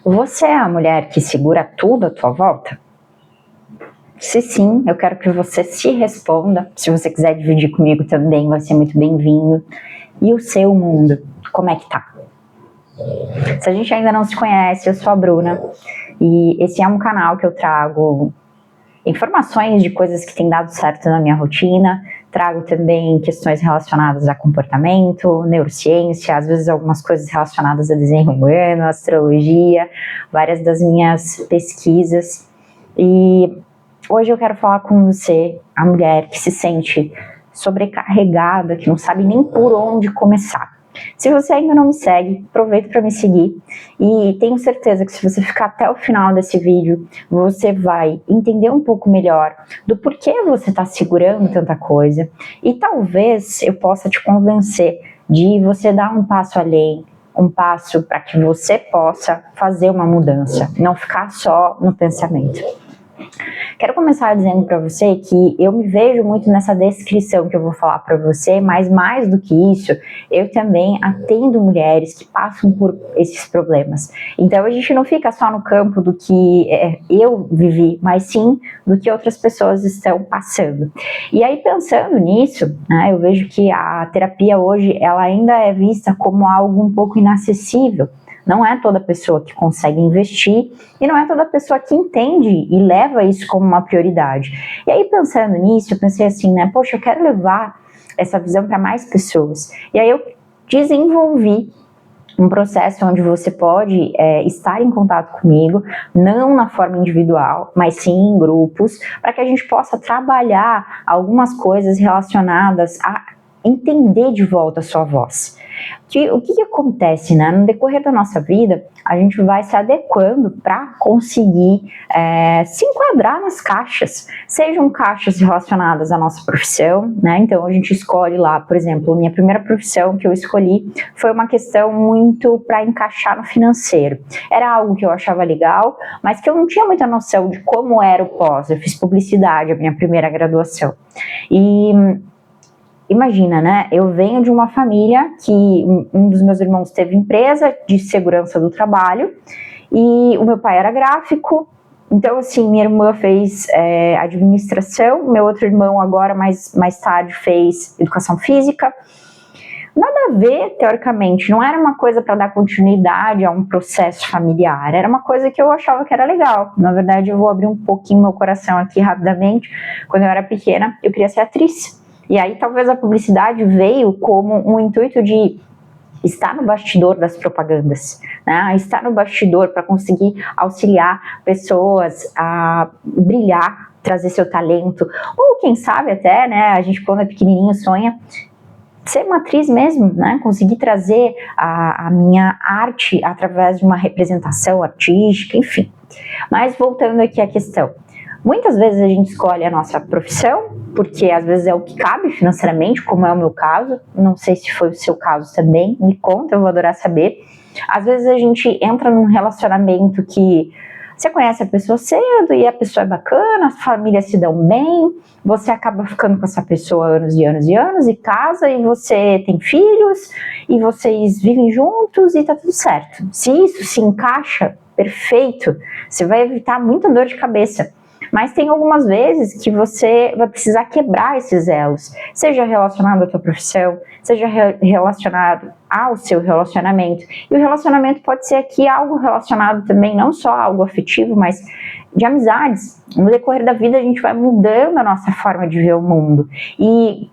Você é a mulher que segura tudo à tua volta? Se sim, eu quero que você se responda. Se você quiser dividir comigo também, vai ser muito bem-vindo. E o seu mundo, como é que tá? Se a gente ainda não se conhece, eu sou a Bruna e esse é um canal que eu trago informações de coisas que têm dado certo na minha rotina. Trago também questões relacionadas a comportamento, neurociência, às vezes algumas coisas relacionadas a desenho humano, astrologia, várias das minhas pesquisas. E hoje eu quero falar com você, a mulher que se sente sobrecarregada, que não sabe nem por onde começar. Se você ainda não me segue, aproveita para me seguir e tenho certeza que se você ficar até o final desse vídeo, você vai entender um pouco melhor do porquê você está segurando tanta coisa e talvez eu possa te convencer de você dar um passo além, um passo para que você possa fazer uma mudança, não ficar só no pensamento. Quero começar dizendo para você que eu me vejo muito nessa descrição que eu vou falar para você, mas mais do que isso, eu também atendo mulheres que passam por esses problemas. Então a gente não fica só no campo do que eu vivi, mas sim do que outras pessoas estão passando. E aí pensando nisso, né, eu vejo que a terapia hoje ela ainda é vista como algo um pouco inacessível. Não é toda pessoa que consegue investir e não é toda pessoa que entende e leva isso como uma prioridade. E aí pensando nisso, eu pensei assim, né, poxa, eu quero levar essa visão para mais pessoas. E aí eu desenvolvi um processo onde você pode estar em contato comigo, não na forma individual, mas sim em grupos, para que a gente possa trabalhar algumas coisas relacionadas a entender de volta a sua voz. O que acontece, né? No decorrer da nossa vida, a gente vai se adequando para conseguir se enquadrar nas caixas, sejam caixas relacionadas à nossa profissão, né? Então a gente escolhe lá, por exemplo, minha primeira profissão que eu escolhi foi uma questão muito para encaixar no financeiro. Era algo que eu achava legal, mas que eu não tinha muita noção de como era o pós. Eu fiz publicidade, a minha primeira graduação. E imagina, né? Eu venho de uma família que um dos meus irmãos teve empresa de segurança do trabalho e o meu pai era gráfico. Então, assim, minha irmã fez administração, meu outro irmão agora, mais tarde, fez educação física. Nada a ver, teoricamente, não era uma coisa para dar continuidade a um processo familiar, era uma coisa que eu achava que era legal. Na verdade, eu vou abrir um pouquinho meu coração aqui rapidamente. Quando eu era pequena, eu queria ser atriz. E aí talvez a publicidade veio como um intuito de estar no bastidor das propagandas, né? Estar no bastidor para conseguir auxiliar pessoas a brilhar, trazer seu talento, ou quem sabe até, né, a gente quando é pequenininho sonha ser uma atriz mesmo, né? Conseguir trazer a minha arte através de uma representação artística, enfim. Mas voltando aqui à questão, muitas vezes a gente escolhe a nossa profissão, porque às vezes é o que cabe financeiramente, como é o meu caso. Não sei se foi o seu caso também, me conta, eu vou adorar saber. Às vezes a gente entra num relacionamento que você conhece a pessoa cedo e a pessoa é bacana, as famílias se dão bem, você acaba ficando com essa pessoa anos e anos e anos e casa e você tem filhos e vocês vivem juntos e tá tudo certo. Se isso se encaixa, perfeito, você vai evitar muita dor de cabeça. Mas tem algumas vezes que você vai precisar quebrar esses elos, seja relacionado à tua profissão, seja relacionado ao seu relacionamento. E o relacionamento pode ser aqui algo relacionado também, não só a algo afetivo, mas de amizades. No decorrer da vida a gente vai mudando a nossa forma de ver o mundo. E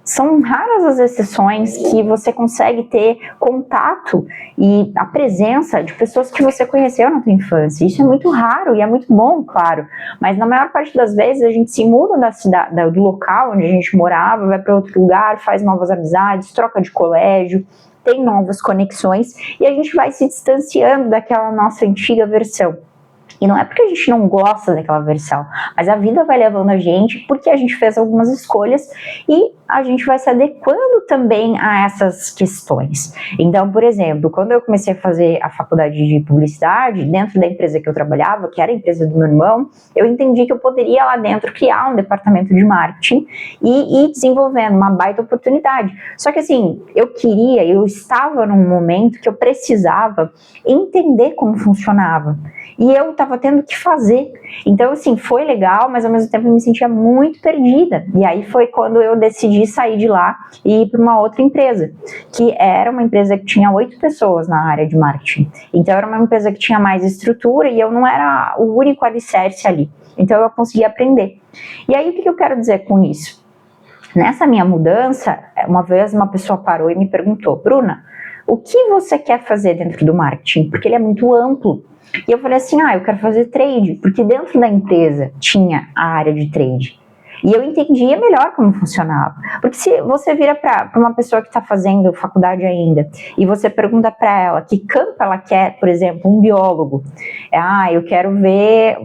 são raras as exceções que você consegue ter contato e a presença de pessoas que você conheceu na tua infância. Isso é muito raro e é muito bom, claro. Mas na maior parte das vezes a gente se muda da cidade, do local onde a gente morava, vai para outro lugar, faz novas amizades, troca de colégio, tem novas conexões e a gente vai se distanciando daquela nossa antiga versão. E não é porque a gente não gosta daquela versão, mas a vida vai levando a gente porque a gente fez algumas escolhas e a gente vai se adequando também a essas questões. Então, por exemplo, quando eu comecei a fazer a faculdade de publicidade, dentro da empresa que eu trabalhava, que era a empresa do meu irmão, eu entendi que eu poderia lá dentro criar um departamento de marketing e ir desenvolvendo uma baita oportunidade. Só que assim, eu estava num momento que eu precisava entender como funcionava. E eu estava tendo que fazer. Então, assim, foi legal, mas ao mesmo tempo eu me sentia muito perdida. E aí foi quando eu decidi sair de lá e ir para uma outra empresa, que era uma empresa que tinha 8 pessoas na área de marketing. Então, era uma empresa que tinha mais estrutura e eu não era o único alicerce ali. Então, eu consegui aprender. E aí, o que eu quero dizer com isso? Nessa minha mudança, uma vez uma pessoa parou e me perguntou: Bruna, o que você quer fazer dentro do marketing? Porque ele é muito amplo. E eu falei assim, eu quero fazer trade, porque dentro da empresa tinha a área de trade. E eu entendia melhor como funcionava. Porque se você vira para uma pessoa que está fazendo faculdade ainda, e você pergunta para ela que campo ela quer, por exemplo, um biólogo. Eu quero ver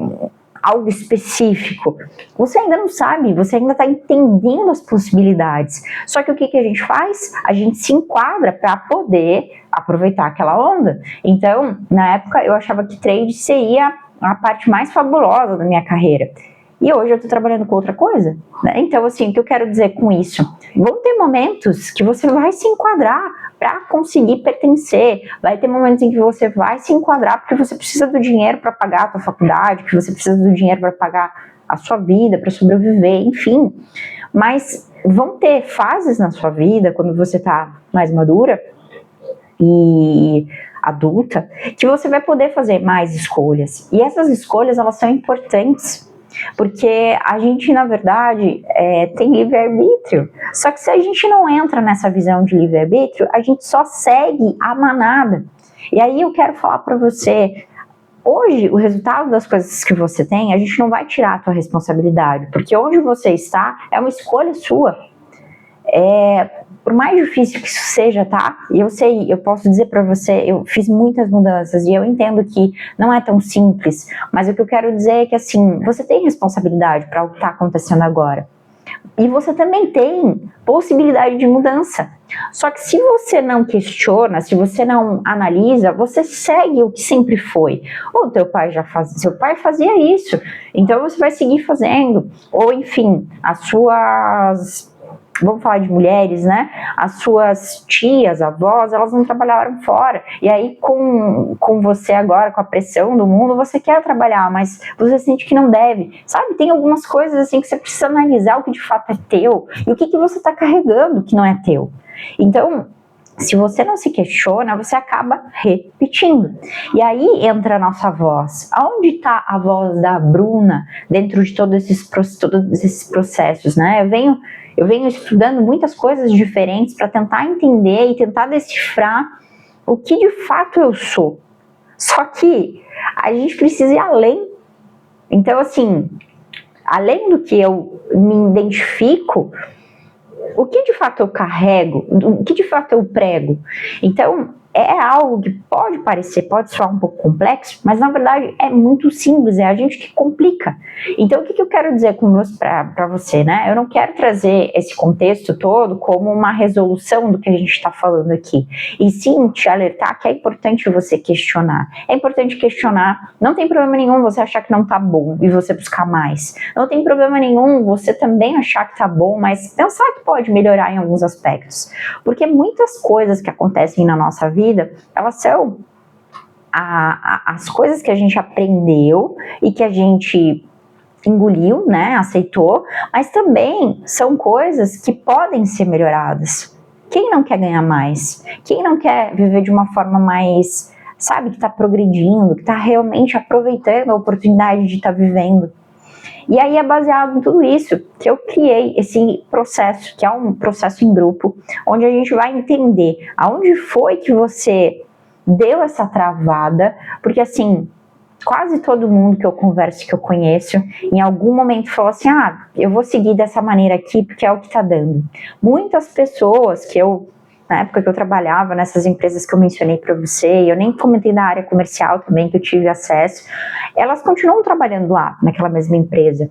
algo específico. Você ainda não sabe, você ainda está entendendo as possibilidades. Só que o que a gente faz? A gente se enquadra para poder aproveitar aquela onda. Então, na época, eu achava que trade seria a parte mais fabulosa da minha carreira. E hoje eu estou trabalhando com outra coisa, né? Então, assim, o que eu quero dizer com isso? Vão ter momentos que você vai se enquadrar para conseguir pertencer. Vai ter momentos em que você vai se enquadrar porque você precisa do dinheiro para pagar a sua faculdade, que você precisa do dinheiro para pagar a sua vida, para sobreviver, enfim. Mas vão ter fases na sua vida, quando você está mais madura e adulta, que você vai poder fazer mais escolhas. E essas escolhas, elas são importantes. Porque a gente, na verdade, tem livre-arbítrio. Só que se a gente não entra nessa visão de livre-arbítrio, a gente só segue a manada. E aí eu quero falar para você, hoje, o resultado das coisas que você tem, a gente não vai tirar a tua responsabilidade, porque onde você está é uma escolha sua. Por mais difícil que isso seja, tá? E eu sei, eu posso dizer pra você, eu fiz muitas mudanças e eu entendo que não é tão simples, mas o que eu quero dizer é que, assim, você tem responsabilidade para o que tá acontecendo agora. E você também tem possibilidade de mudança. Só que se você não questiona, se você não analisa, você segue o que sempre foi. Ou teu pai já fazia, seu pai fazia isso, então você vai seguir fazendo. Ou, enfim, vamos falar de mulheres, né? As suas tias, avós, elas não trabalharam fora. E aí, com você agora, com a pressão do mundo, você quer trabalhar, mas você sente que não deve. Sabe? Tem algumas coisas assim que você precisa analisar o que de fato é teu e o que você está carregando que não é teu. Então, se você não se questiona, você acaba repetindo. E aí entra a nossa voz. Aonde está a voz da Bruna dentro de todos esses processos, né? Eu venho estudando muitas coisas diferentes para tentar entender e tentar decifrar o que de fato eu sou. Só que a gente precisa ir além. Então, assim, além do que eu me identifico, o que de fato eu carrego, o que de fato eu prego. Então, é algo que pode soar um pouco complexo, mas na verdade é muito simples, é a gente que complica. Então, o que eu quero dizer para você, né? Eu não quero trazer esse contexto todo como uma resolução do que a gente está falando aqui, e sim te alertar que é importante você questionar. É importante questionar, não tem problema nenhum você achar que não tá bom e você buscar mais. Não tem problema nenhum você também achar que tá bom, mas pensar que pode melhorar em alguns aspectos. Porque muitas coisas que acontecem na nossa vida, elas são as coisas que a gente aprendeu e que a gente engoliu, né, aceitou, mas também são coisas que podem ser melhoradas. Quem não quer ganhar mais? Quem não quer viver de uma forma mais, sabe, que está progredindo, que está realmente aproveitando a oportunidade de estar vivendo? E aí é baseado em tudo isso que eu criei esse processo, que é um processo em grupo, onde a gente vai entender aonde foi que você deu essa travada, porque assim, quase todo mundo que eu converso, que eu conheço, em algum momento falou assim, eu vou seguir dessa maneira aqui porque é o que tá dando. Muitas pessoas que eu na época que eu trabalhava nessas empresas que eu mencionei para você, e eu nem comentei da área comercial também, que eu tive acesso, elas continuam trabalhando lá, naquela mesma empresa.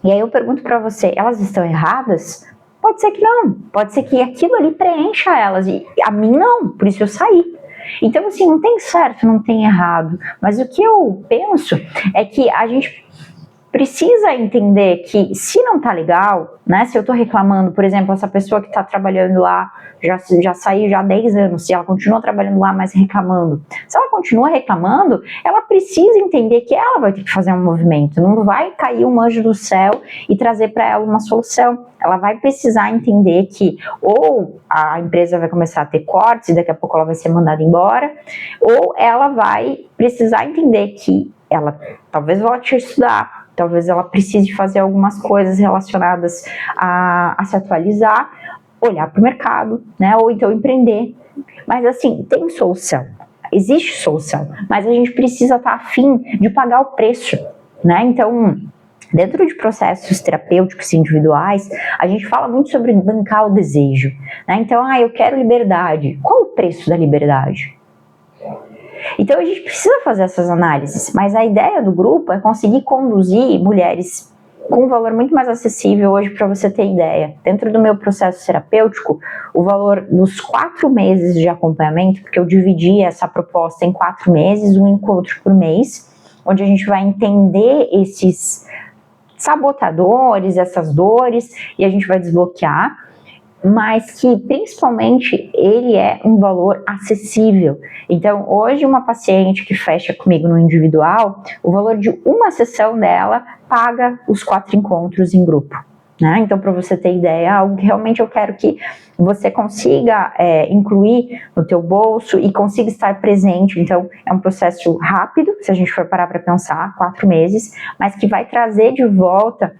E aí eu pergunto para você, elas estão erradas? Pode ser que não, pode ser que aquilo ali preencha elas, e a mim não, por isso eu saí. Então, assim, não tem certo, não tem errado, mas o que eu penso é que a gente precisa entender que se não tá legal, né, se eu tô reclamando, por exemplo, essa pessoa que tá trabalhando lá, já saiu já há 10 anos, se ela continua trabalhando lá, mas reclamando, se ela continua reclamando, ela precisa entender que ela vai ter que fazer um movimento, não vai cair um anjo do céu e trazer para ela uma solução. Ela vai precisar entender que ou a empresa vai começar a ter cortes e daqui a pouco ela vai ser mandada embora, ou ela vai precisar entender que ela talvez volte a estudar, talvez ela precise fazer algumas coisas relacionadas a se atualizar, olhar para o mercado, né? Ou então empreender. Mas assim, tem solução, existe solução, mas a gente precisa estar afim de pagar o preço, né? Então, dentro de processos terapêuticos individuais, a gente fala muito sobre bancar o desejo, né? Então, eu quero liberdade. Qual o preço da liberdade? Então a gente precisa fazer essas análises, mas a ideia do grupo é conseguir conduzir mulheres com um valor muito mais acessível hoje, para você ter ideia. Dentro do meu processo terapêutico, o valor dos 4 meses de acompanhamento, porque eu dividi essa proposta em 4 meses, um encontro por mês, onde a gente vai entender esses sabotadores, essas dores, e a gente vai desbloquear, mas que principalmente ele é um valor acessível. Então, hoje uma paciente que fecha comigo no individual, o valor de uma sessão dela paga os 4 encontros em grupo, né? Então, para você ter ideia, algo que realmente eu quero que você consiga incluir no teu bolso e consiga estar presente. Então, é um processo rápido, se a gente for parar para pensar, 4 meses, mas que vai trazer de volta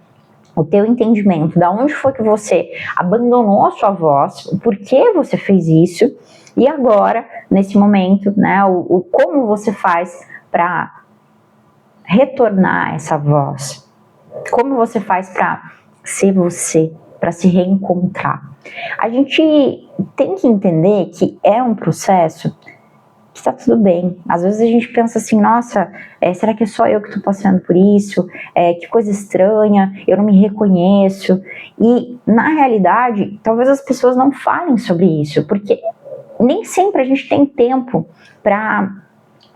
o teu entendimento, da onde foi que você abandonou a sua voz, o porquê você fez isso, e agora, nesse momento, né, o como você faz para retornar essa voz, como você faz para ser você, para se reencontrar. A gente tem que entender que é um processo que tá tudo bem. Às vezes a gente pensa assim, nossa, será que é só eu que tô passando por isso? Que coisa estranha, eu não me reconheço. E, na realidade, talvez as pessoas não falem sobre isso, porque nem sempre a gente tem tempo para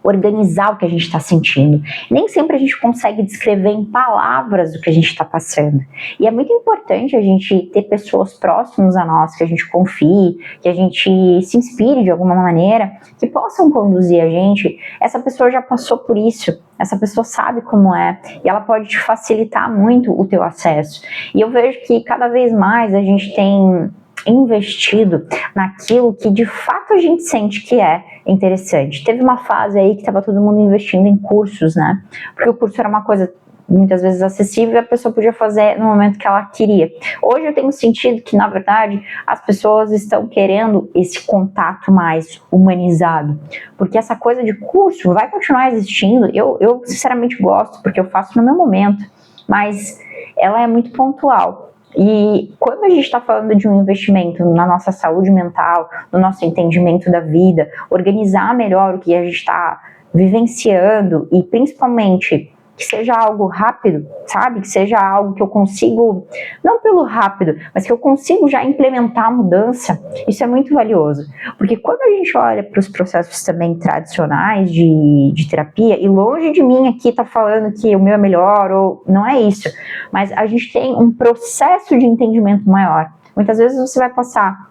organizar o que a gente está sentindo. Nem sempre a gente consegue descrever em palavras o que a gente está passando. E é muito importante a gente ter pessoas próximas a nós, que a gente confie, que a gente se inspire de alguma maneira, que possam conduzir a gente. Essa pessoa já passou por isso, essa pessoa sabe como é, e ela pode te facilitar muito o teu acesso. E eu vejo que cada vez mais a gente tem investido naquilo que de fato a gente sente que é interessante. Teve uma fase aí que estava todo mundo investindo em cursos, né? Porque o curso era uma coisa muitas vezes acessível e a pessoa podia fazer no momento que ela queria. Hoje eu tenho sentido que, na verdade, as pessoas estão querendo esse contato mais humanizado, porque essa coisa de curso vai continuar existindo. Eu sinceramente gosto, porque eu faço no meu momento, mas ela é muito pontual. E quando a gente está falando de um investimento na nossa saúde mental, no nosso entendimento da vida, organizar melhor o que a gente está vivenciando e principalmente que seja algo rápido, sabe? Que seja algo que eu consigo, não pelo rápido, mas que eu consigo já implementar a mudança, isso é muito valioso. Porque quando a gente olha para os processos também tradicionais de terapia, e longe de mim aqui tá falando que o meu é melhor, ou não é isso, mas a gente tem um processo de entendimento maior. Muitas vezes você vai passar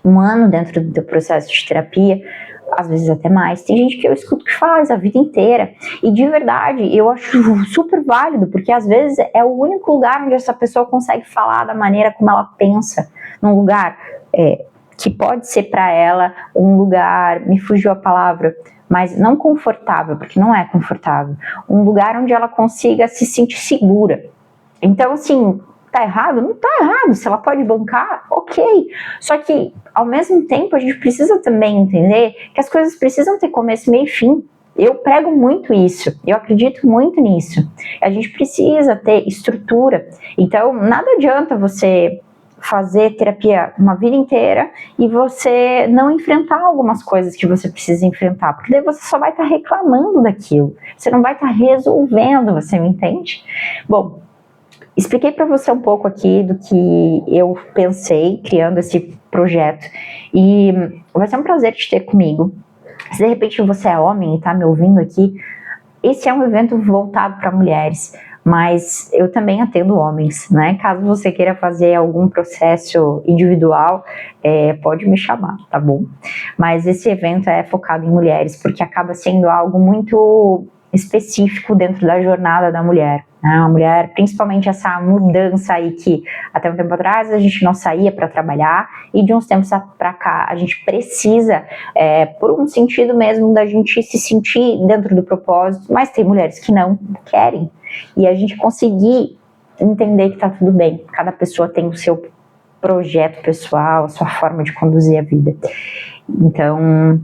1 ano dentro do processo de terapia, às vezes até mais. Tem gente que eu escuto que faz a vida inteira, e de verdade eu acho super válido, porque às vezes é o único lugar onde essa pessoa consegue falar da maneira como ela pensa, num lugar que pode ser para ela um lugar, me fugiu a palavra, mas não confortável, porque não é confortável, um lugar onde ela consiga se sentir segura. Então, assim, tá errado? Não tá errado. Se ela pode bancar, ok. Só que, ao mesmo tempo, a gente precisa também entender que as coisas precisam ter começo, meio e fim. Eu prego muito isso. Eu acredito muito nisso. A gente precisa ter estrutura. Então, nada adianta você fazer terapia uma vida inteira e você não enfrentar algumas coisas que você precisa enfrentar, porque daí você só vai estar reclamando daquilo, você não vai estar resolvendo, você me entende? Bom, expliquei para você um pouco aqui do que eu pensei criando esse projeto e vai ser um prazer te ter comigo. Se de repente você é homem e está me ouvindo aqui, esse é um evento voltado para mulheres, mas eu também atendo homens, né? Caso você queira fazer algum processo individual, pode me chamar, tá bom? Mas esse evento é focado em mulheres, porque acaba sendo algo muito específico dentro da jornada da mulher. A mulher, principalmente essa mudança aí que até um tempo atrás a gente não saía para trabalhar e de uns tempos para cá a gente precisa, por um sentido mesmo da gente se sentir dentro do propósito, mas tem mulheres que não querem e a gente conseguir entender que tá tudo bem, cada pessoa tem o seu projeto pessoal, a sua forma de conduzir a vida. Então,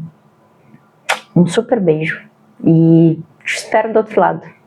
um super beijo e te espero do outro lado.